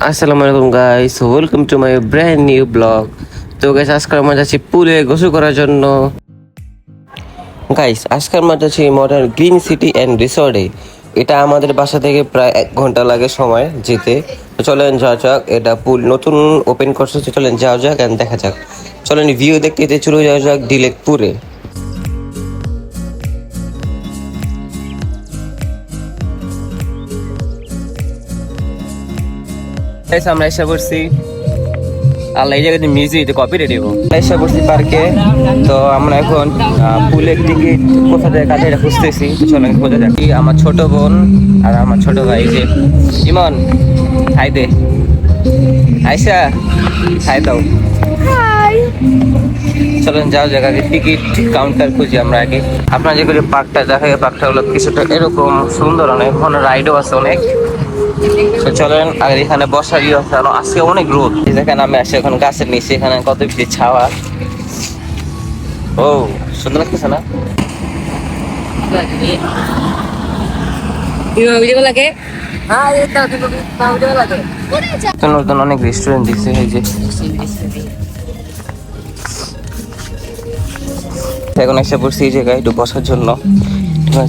আসসালামু আলাইকুম guys, welcome to my brand new blog. তো গাইস, আজকে আমরা যাচ্ছি পুলে গোসল করার জন্য। গাইস, আজকে আমরা যাচ্ছি মডার্ন গ্রিন সিটি অ্যান্ড রিসর্টে। এটা আমাদের বাসা থেকে প্রায় 1 ঘন্টা লাগে সময় যেতে। তো চলেন যাওয়া যাক, এটা পুল নতুন ওপেন করছে, চলেন যাওয়া যাক অ্যান্ড দেখা যাক। চলেন ভিউ দেখতে দেখতে চলে যাওয়া যাক ডিলেকপুরে। আমরা এসে পড়ছি, আল্লাহ এই জায়গাতে মিউজিক কপি রেডি এসে পড়ছি পার্কে। তো আমরা এখন পুলের টিকিট কোথা থেকে কাছে এটা খুঁজতেছি। তো চলো খোঁজা যাক। আমার ছোট বোন আর আমার ছোট ভাই যে ইমন, হাই দে। আয়সা, হাই দাও। চলেন যাও যাক, আগে টিকিট কাউন্টার খুঁজি আমরা আগে। আপনার যেগুলো পার্কটা দেখা যায়, পার্কটা হলো কিছুটা এরকম সুন্দর, অনেক ওখানে রাইডও আছে অনেক। তো চলেন, আর এখানে বসার আছে, আজকে অনেক রোদ। যেখানে আমি আসি এখন গাছের নিচে, এখানে কত বেশি ছাওয়া। ও সুন্দর লাগতেছে না? নতুন অনেক রেস্টুরেন্ট দিচ্ছে, এই যে এখন এসে পড়ছি এই জায়গায় একটু বসার জন্য।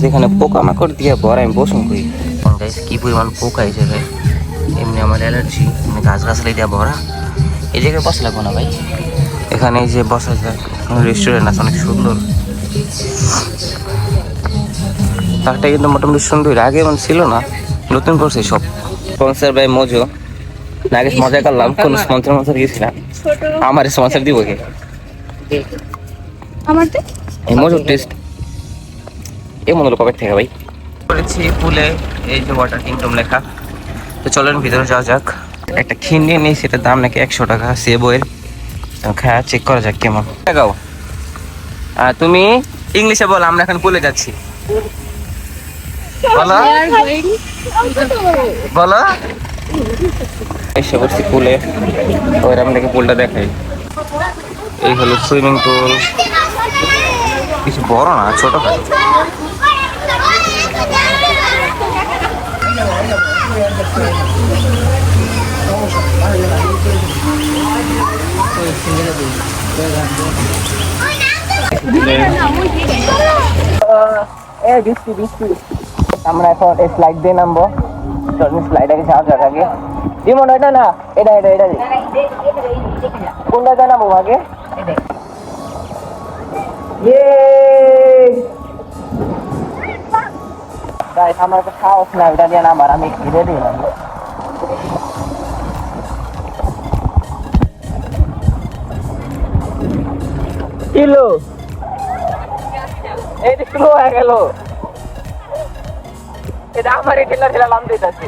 এখানে পোকামাকড় দিয়ে ভরা, আমি বসুন করি। কি পরিমাণ পোকা এই জায়গায়, এমনি আমার অ্যালার্জি, গাছ গাছালি দিয়ে ভরা। এই জায়গায় বসা লাগবো না ভাই, এখানে এই যে বসা যাক। রেস্টুরেন্ট আছে অনেক সুন্দর, পার্কটা কিন্তু মোটামুটি সুন্দর। আগে এমন ছিল না, নতুন করছে সব। স্পন্সর ভাই মজো, আগে মজা করলাম, কোন স্পন্সর গেছিলাম। আমার স্পন্সর দিব কে? আমার এই মজুর টেস্ট এমন হলো কবে থেকে ভাই। করেছি পুলে, এই যে ওয়াটার কিংডম লেখা। তো চলেন ভিতরে যাওয়া যাক। একটা খিন নিয়ে নিই, সেটার দাম নাকি 100 টাকা সে বইয়ের। খায়া চেক করা যাক কেমন। দেখাও, তুমি ইংলিশে বল, আমরা এখন পুলে যাচ্ছি। বলো বলো। এসে পড়ছি পুলে, ওই আপনাকে পুলটা দেখাই। এই হলো সুইমিং পুল, কিছু বড় না, ছোট খাটো। আমরা এখন এই স্লাইড দিয়ে নামবো। স্লাইড আগে যাওয়া যাক আগে। যেমন এটা না, এটা এটা এটা কোনটা নামবো আগে? আমার একটা সাহস না, এটা দিয়ে নামার। আমি ঘিরে দিই না। কিলো এই স্লো হয়ে গেল, এটা আমার ঠেলা ঠেলা নাম দিতেছে।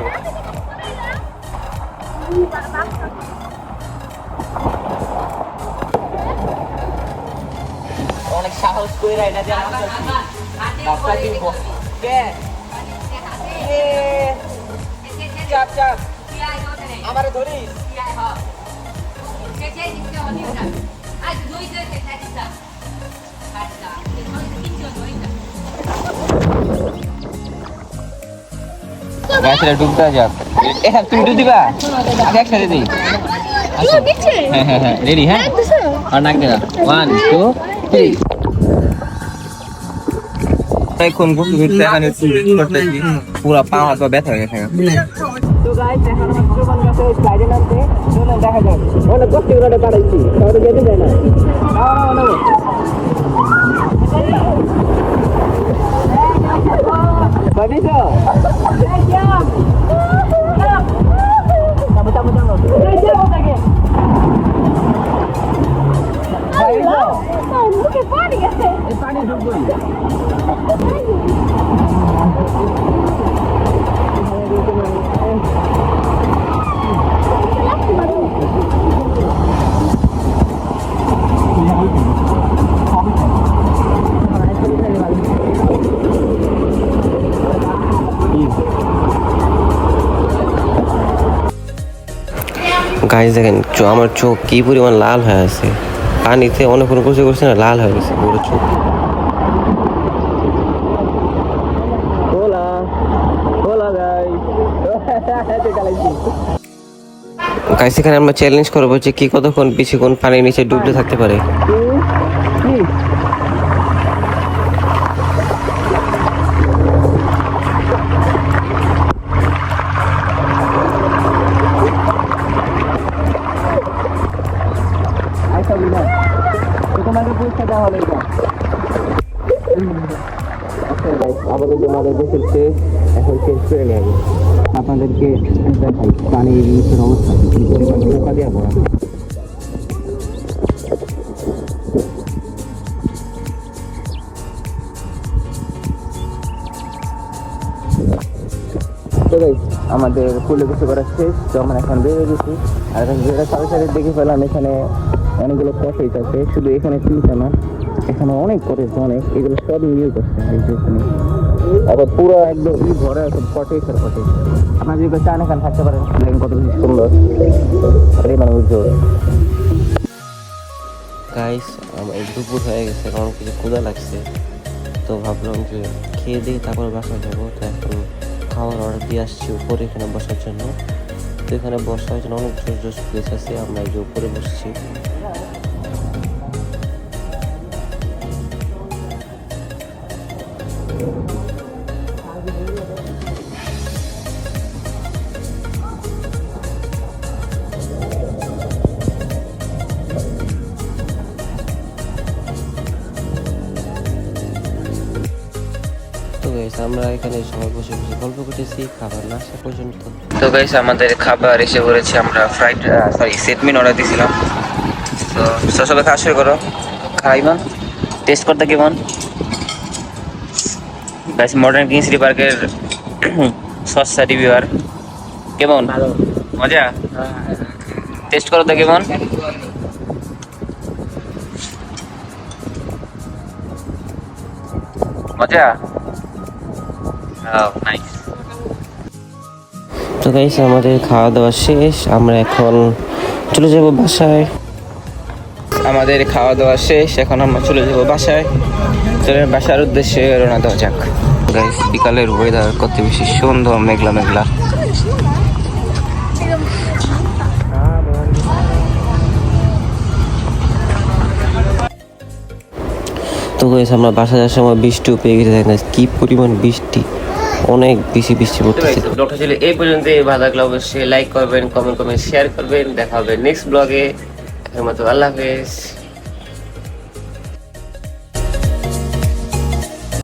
অনেক সাহস করে এটা দিয়ে চাপ চাপ আমার ধরি। গাছের ডুবতে যাক। হ্যাঁ তুমি ডুব দিবা, আগে একসাথে দিই। হ্যাঁ হ্যাঁ হ্যাঁ রেডি। হ্যাঁ আর নাক দেনা 1 2 3। এখন ঘুরতে ঘুরতে এখানে করতেছি, পুরো পা হাত ব্যথা হয়ে গেছে। তো গাইস, এখন আমরা সুরবান গাছে স্লাইডে নামতে, চলুন দেখা যাক। অনেক কষ্ট করে এটা কাটাইছি, তাহলে যেতে যায় না। বাবিসা গাইস দেখেন, আমার চোখ কি পরিমাণ লাল হয়ে আছে। পানিতে অনেকক্ষণ গোসল করছে না, লাল হয়ে গেছে পুরো চোখ। Hola guys. গাইস এখানে আমরা চ্যালেঞ্জ করবো যে কি কতক্ষণ বেশিক্ষণ পানির নিচে ডুবতে থাকতে পারে। আপাতত আমাদের গোসলছে এখন চেঞ্জ করে নিয়ে যাবো। আপনাদেরকে দেখাই পানির নিচের অবস্থা কি পরিমাণ পোকা দেওয়া পড়া। তো গাইস আমাদের পুলে গোসল করা শেষ, তো আমরা এখন বেরিয়ে গেছি। আর এখন যেটা সাথে সাথে দেখে পেলাম এখানে অনেকগুলো কটেজ আছে, শুধু এখানে তিনটা না, এখানে অনেক কটেজ, অনেক, এগুলো সব নিয়ে করছে এই যে এখানে। আবার পুরো একদম ভরে আছে কটেজ আর কটেজ। আপনারা যদি চান এখানে থাকতে পারেন, দেখেন কত বেশি সুন্দর, এটাই মানে উজ্জ্বল। গাইস আমার দুপুর হয়ে গেছে, কারণ কিছু ক্ষুধা লাগছে, তো ভাবলাম যে খেয়ে দিয়ে তারপর বাসায় যাবো। তো এখন খাওয়ার অর্ডার দিয়ে আসছি উপরে এখানে বসার জন্য। তো এখানে বসার জন্য অনেক জোর জোর প্লেস আছে, আমরা এই যে উপরে বসছি। আমরা এখানে সবাই বসে বসে গল্প করতেছি খাবার না আসা পর্যন্ত। তো গাইস আমাদের খাবার এসে পড়েছে, আমরা সেট মিন অর্ডার দিয়েছিলাম। তো সবাই খাওয়া শুরু করো, খাইমান টেস্ট করতে কেমন গাইস। মডার্ন কিং সিটি পার্কের সস্তা রিভিউয়ার, কেমন মজা? টেস্ট করো তো কেমন। মজা। তো গাইস আমাদের খাওয়া দাওয়া শেষ, আমরা এখন চলে যাব বাসায়। আমাদের খাওয়া দাওয়া শেষ, এখন আমরা চলে যাব বাসায়। চলে বাসার উদ্দেশ্যে রওনা দেওয়া যাক। গাইস বিকালের ওয়েদার কত বেশি সুন্দর, মেঘলা মেঘলা। তো গাইস আমরা বাসা যাওয়ার সময় বৃষ্টিও পেয়ে গেছে, দেখেন কি পরিমাণ বৃষ্টি, অনেক বেশি বৃষ্টি পড়তেছে। ব্লগটা ছিল এই পর্যন্ত, ভালো লাগলে অবশ্যই লাইক করবেন, কমেন্ট করবেন, শেয়ার করবেন। দেখা হবে নেক্সট ব্লগে। এখন মতো আল্লাহ হাফেজ।